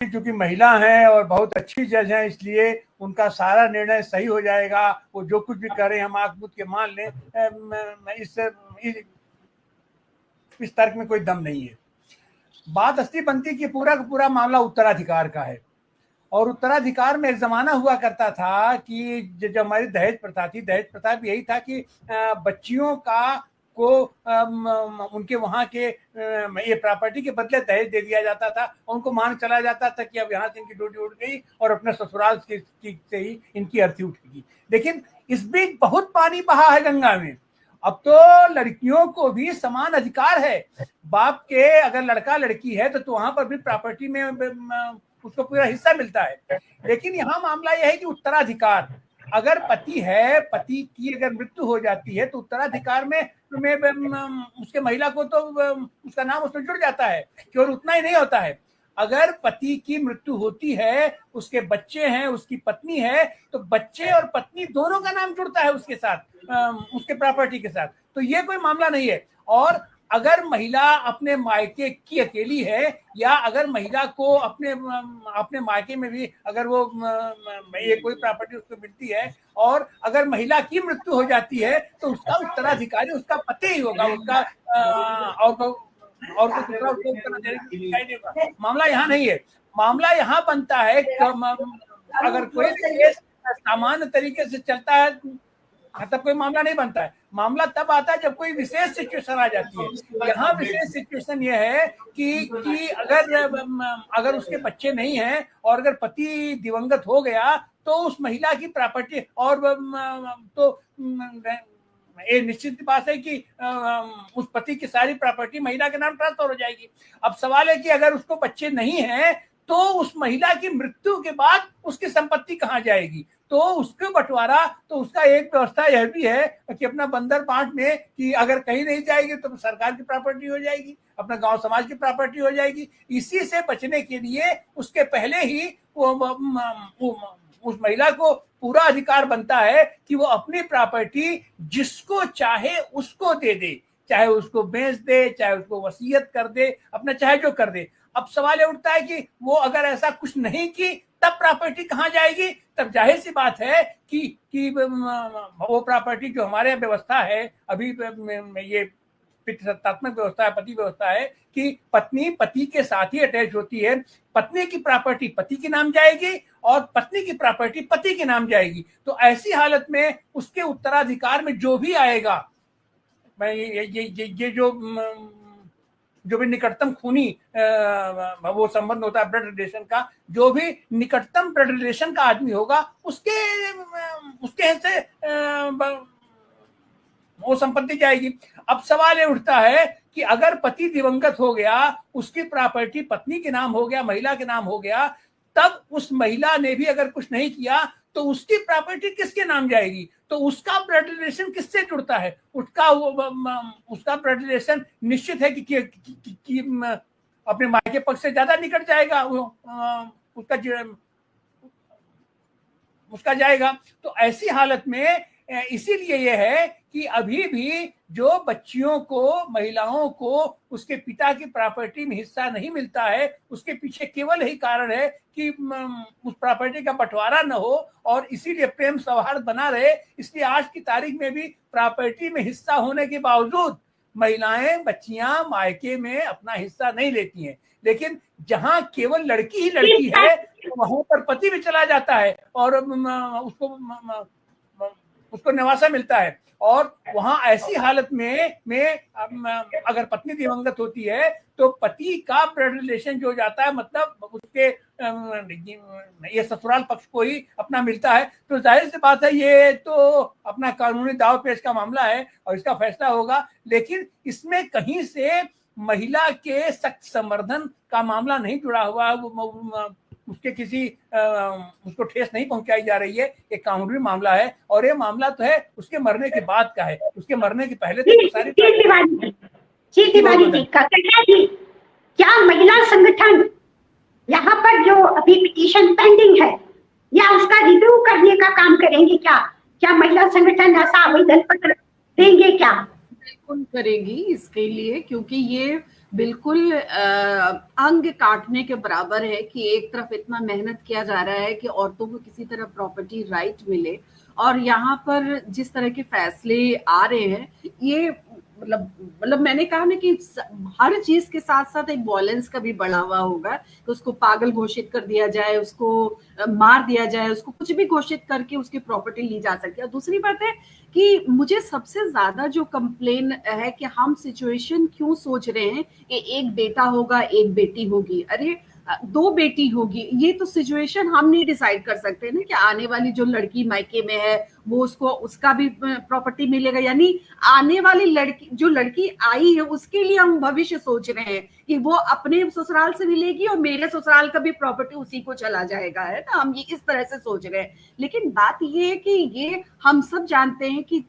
क्योंकि महिला हैं और बहुत अच्छी जज हैं, इसलिए उनका सारा निर्णय सही हो जाएगा, वो जो कुछ भी करें हम आंख मूंद के मान लें, इस तर्क में कोई दम नहीं है। बात असली बनती कि पूरा का पूरा मामला उत्तराधिकार का है। और उत्तराधिकार में एक जमाना हुआ करता था कि जब हमारी दहेज प्रथा थी, दहेज प्रथा भी यही था कि बच्चियों को उनके वहाँ के ये प्रॉपर्टी के बदले दहेज दे दिया जाता था, उनको मान चला जाता था कि अब यहाँ से इनकी ड्यूटी उठ गई और अपने ससुराल से ही इनकी अर्थी उठेगी। लेकिन इस बीच बहुत पानी बहा है गंगा में। अब तो लड़कियों को भी समान अधिकार है। बाप के अगर लड़का लड़की है तो वहां पर भी प्रॉपर्टी में उसको पूरा हिस्सा मिलता है। लेकिन यहाँ मामला यह है कि उत्तराधिकार, अगर पति है, पति की अगर मृत्यु हो जाती है तो उत्तराधिकार में उसके महिला को तो उसका नाम उसमें जुड़ जाता है। केवल उतना ही नहीं होता है, अगर पति की मृत्यु होती है, उसके बच्चे हैं, उसकी पत्नी है, तो बच्चे और पत्नी दोनों का नाम जुड़ता है उसके साथ, उसके प्रॉपर्टी के साथ। तो ये कोई मामला नहीं है। और अगर महिला अपने मायके की अकेली है, या अगर महिला को अपने मायके में भी अगर वो ये कोई प्रॉपर्टी उसको मिलती है और अगर महिला की मृत्यु हो जाती है तो उसका उत्तराधिकारी उसका पति ही होगा, उसका और कुछ दूसरा उसको दिखाई देगा। मामला यहाँ नहीं है। मामला यहाँ बनता है अगर कोई केस सामान्य तरीके से चलता है तब कोई मामला नहीं बनता है। मामला तब आता है जब कोई विशेष सिचुएशन आ जाती है। यहाँ विशेष सिचुएशन ये है कि अगर उसके बच्चे नहीं हैं और अगर पति दिवंगत हो गया तो उस महिला की प्रॉपर्टी और तो ये निश्चित बात है कि उस पति की सारी प्रॉपर्टी महिला के नाम ट्रांसफर हो जाएगी। अब सवाल है कि अगर उसको बच्चे नहीं हैं तो उस महिला की मृत्यु के बाद उसकी संपत्ति कहाँ जाएगी, तो उसके बंटवारा, तो उसका एक व्यवस्था यह भी है कि अपना बंदर बांट में कि अगर कहीं नहीं जाएगी तो सरकार की प्रॉपर्टी हो जाएगी, अपना गांव समाज की प्रॉपर्टी हो जाएगी। इसी से बचने के लिए उसके पहले ही उस महिला को पूरा अधिकार बनता है कि वो अपनी प्रॉपर्टी जिसको चाहे उसको दे दे, चाहे उसको बेच दे, चाहे उसको वसीयत कर दे, अपना चाहे जो कर दे। अब सवाल ये उठता है कि वो अगर ऐसा कुछ नहीं की तब प्रॉपर्टी कहाँ जाएगी। तब जाहिर सी बात है कि वो प्रॉपर्टी जो हमारे व्यवस्था है अभी ये पितृसत्तात्मक व्यवस्था है, पति व्यवस्था है कि पत्नी पति के साथ ही अटैच होती है। पत्नी की प्रॉपर्टी पति के नाम जाएगी और पत्नी की प्रॉपर्टी पति के नाम जाएगी। तो ऐसी हालत में उसके उत्तराधिकार में जो भी आएगा, मैं ये जो भी निकटतम खूनी वो संबंध होता है ब्लड रिलेशन का, जो भी निकटतम ब्लड रिलेशन का आदमी होगा उसके से वो संपत्ति जाएगी। अब सवाल ये उठता है कि अगर पति दिवंगत हो गया, उसकी प्रॉपर्टी पत्नी के नाम हो गया, महिला के नाम हो गया, तब उस महिला ने भी अगर कुछ नहीं किया तो उसकी प्रॉपर्टी किसके नाम जाएगी, तो उसका ब्लड रिलेशन किससे जुड़ता है, उसका ब्लड रिलेशन निश्चित है कि अपने मायके पक्ष से ज्यादा निकट जाएगा, उसका जाएगा। तो ऐसी हालत में इसीलिए यह है कि अभी भी जो बच्चियों को, महिलाओं को उसके पिता की प्रॉपर्टी में हिस्सा नहीं मिलता है, उसके पीछे केवल यही कारण है कि उस प्रॉपर्टी का बंटवारा न हो और इसीलिए प्रेम सौहार्द बना रहे। इसलिए आज की तारीख में भी प्रॉपर्टी में हिस्सा होने के बावजूद महिलाएं, बच्चियां मायके में अपना हिस्सा नहीं लेती हैं। लेकिन जहां केवल लड़की ही लड़की है वहां पर पति भी चला जाता है और उसको निवासा मिलता है। और वहां ऐसी हालत में अगर पत्नी दिवंगत होती है तो पति का ब्लड रिलेशन जो जाता है, मतलब उसके ये ससुराल पक्ष को ही अपना मिलता है। तो जाहिर सी बात है ये तो अपना कानूनी दाव पेच का मामला है और इसका फैसला होगा। लेकिन इसमें कहीं से महिला के सख्त समर्थन का मामला नहीं जुड़ा हुआ, उसके किसी उसको ठेस नहीं पहुंचाई जा रही है। एक कानूनी मामला है और ये मामला तो है उसके मरने के बाद का है, उसके मरने के पहले तो सारी क्या महिला संगठन यहाँ पर जो अभी पिटीशन पेंडिंग है या उसका रिव्यू करने का काम करेंगे? क्या महिला संगठन ऐसा आवेदन पत्र देंगे? क्या बिल्कुल करेगी इसके लिए, क्योंकि ये बिल्कुल अंग काटने के बराबर है कि एक तरफ इतना मेहनत किया जा रहा है कि औरतों को किसी तरह प्रॉपर्टी राइट मिले, और यहाँ पर जिस तरह के फैसले आ रहे हैं, ये मतलब मैंने कहा ना कि हर चीज के साथ साथ एक वायलेंस का भी बढ़ा हुआ होगा कि उसको पागल घोषित कर दिया जाए, उसको मार दिया जाए, उसको कुछ भी घोषित करके उसकी प्रॉपर्टी ली जा सकती है। और दूसरी बात है कि मुझे सबसे ज्यादा जो कंप्लेन है कि हम सिचुएशन क्यों सोच रहे हैं कि एक बेटा होगा एक बेटी होगी। अरे दो बेटी होगी, ये तो सिचुएशन हम नहीं डिसाइड कर सकते ना कि आने वाली जो लड़की मायके में है वो उसको उसका भी प्रॉपर्टी मिलेगा, यानी आने वाली लड़की जो लड़की आई है उसके लिए हम भविष्य सोच रहे हैं कि वो अपने ससुराल से मिलेगी और मेरे ससुराल का भी प्रॉपर्टी उसी को चला जाएगा, है ना। हम ये इस तरह से सोच रहे हैं, लेकिन बात ये है कि ये हम सब जानते हैं कि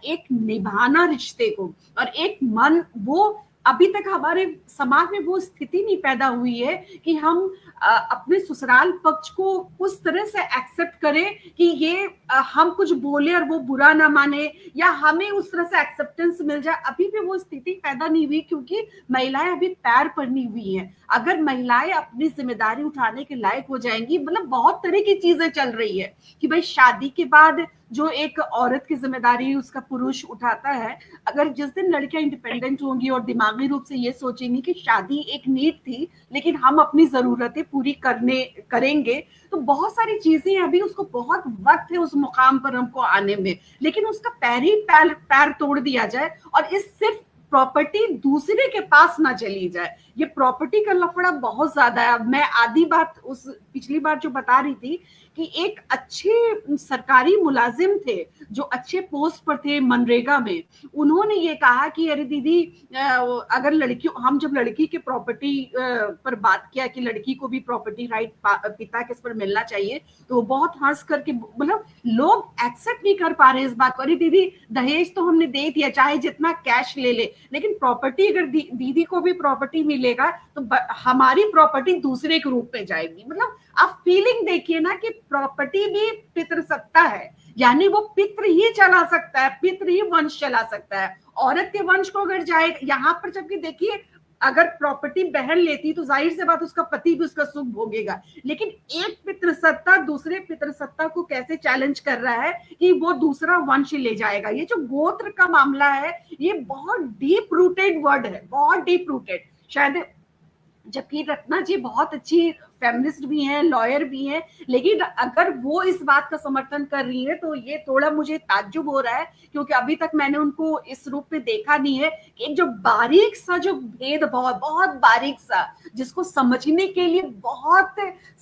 एक निभाना रिश्ते को और एक मन, वो अभी तक हमारे समाज में वो स्थिति नहीं पैदा हुई है कि हम अपने ससुराल पक्ष को उस तरह से एक्सेप्ट करें कि ये हम कुछ बोले और वो बुरा ना माने, या हमें उस तरह से एक्सेप्टेंस मिल जाए। अभी भी वो स्थिति पैदा नहीं हुई, क्योंकि महिलाएं अभी पैर पर नहीं हुई हैं। अगर महिलाएं अपनी जिम्मेदारी उठाने के लायक हो जाएंगी, मतलब बहुत तरह की चीजें चल रही है कि भाई शादी के बाद जो एक औरत की जिम्मेदारी उसका पुरुष उठाता है, अगर जिस दिन लड़कियां इंडिपेंडेंट होंगी और दिमागी रूप से ये सोचेंगी कि शादी एक नीड थी लेकिन हम अपनी जरूरतें पूरी करेंगे, तो बहुत सारी चीजें, अभी उसको बहुत वक्त है उस मुकाम पर हमको आने में, लेकिन उसका पैर तोड़ दिया जाए और इस सिर्फ प्रॉपर्टी दूसरे के पास ना चली जाए। ये प्रॉपर्टी का लफड़ा बहुत ज्यादा है। मैं आधी बात उस पिछली बार जो बता रही थी कि एक अच्छे सरकारी मुलाजिम थे जो अच्छे पोस्ट पर थे मनरेगा में, उन्होंने ये कहा कि अरे दीदी, अगर लड़की, हम जब लड़की के प्रॉपर्टी पर बात किया कि लड़की को भी प्रॉपर्टी राइट पिता के पर मिलना चाहिए, तो वो बहुत हंस करके, मतलब लोग एक्सेप्ट नहीं कर पा रहे इस बात को। अरे दीदी, दहेज तो हमने दे दिया, चाहे जितना कैश ले ले, लेकिन प्रॉपर्टी अगर दीदी को भी प्रॉपर्टी मिलेगा तो हमारी प्रॉपर्टी दूसरे के रूप में जाएगी। मतलब आप फीलिंग देखिए ना कि प्रॉपर्टी भी पितृसत्ता है, यानी वो पितृ ही चला सकता है, पितृ ही वंश चला सकता है। औरत के वंश को अगर जाए यहाँ पर, जबकि देखिए अगर प्रॉपर्टी बहन लेती तो जाहिर से बात उसका पति भी उसका सुख भोगेगा, लेकिन एक पितृसत्ता दूसरे पितृसत्ता को कैसे चैलेंज कर रहा है कि वो दूसरा वंश ले जाएगा। ये जो गोत्र का मामला है ये बहुत डीप रूटेड वर्ड है, बहुत डीप रूटेड। शायद जबकि रत्ना जी बहुत अच्छी फेमिनिस्ट भी हैं, लॉयर भी हैं, लेकिन अगर वो इस बात का समर्थन कर रही है तो ये थोड़ा मुझे ताज्जुब हो रहा है, क्योंकि अभी तक मैंने उनको इस रूप में देखा नहीं है कि एक जो बारीक सा जो भेदभाव, बहुत बारीक सा, जिसको समझने के लिए बहुत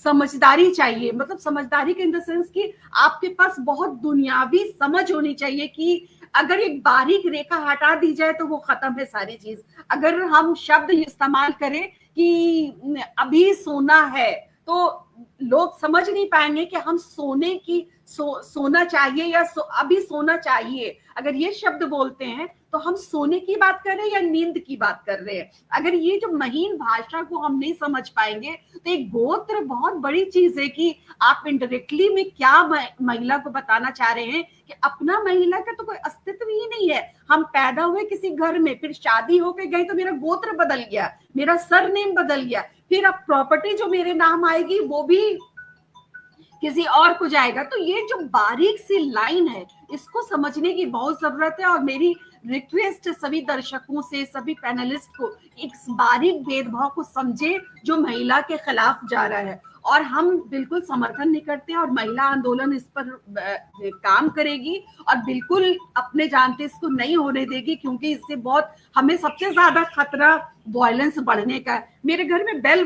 समझदारी चाहिए, मतलब समझदारी के इन द सेंस कि आपके पास बहुत दुनियावी समझ होनी चाहिए कि अगर एक बारीक रेखा हटा दी जाए तो वो खत्म है सारी चीज। अगर हम शब्द इस्तेमाल करें कि अभी सोना है, तो लोग समझ नहीं पाएंगे कि हम सोने की सोना चाहिए या अभी सोना चाहिए। अगर ये शब्द बोलते हैं तो हम सोने की बात कर रहे हैं या नींद की बात कर रहे हैं। अगर ये जो महीन भाषा को हम नहीं समझ पाएंगे तो एक गोत्र बहुत बड़ी चीज है कि आप इनडायरेक्टली में क्या महिला को बताना चाह रहे हैं कि अपना महिला का तो कोई अस्तित्व ही नहीं है। हम पैदा हुए किसी घर में, फिर शादी होके गई तो मेरा गोत्र बदल गया, मेरा सरनेम बदल गया, फिर अब प्रॉपर्टी जो मेरे नाम आएगी वो भी किसी और को जाएगा। तो ये जो बारीक सी लाइन है इसको समझने की बहुत जरूरत है। और मेरी रिक्वेस्ट सभी दर्शकों से, सभी पैनलिस्ट को, इस बारीक भेदभाव को समझे जो महिला के खिलाफ जा रहा है। और हम बिल्कुल समर्थन नहीं करते और महिला आंदोलन इस पर काम करेगी और बिल्कुल अपने जानते इसको नहीं होने देगी, क्योंकि इससे बहुत, हमें सबसे ज्यादा खतरा वायलेंस बढ़ने का है। मेरे घर में बेल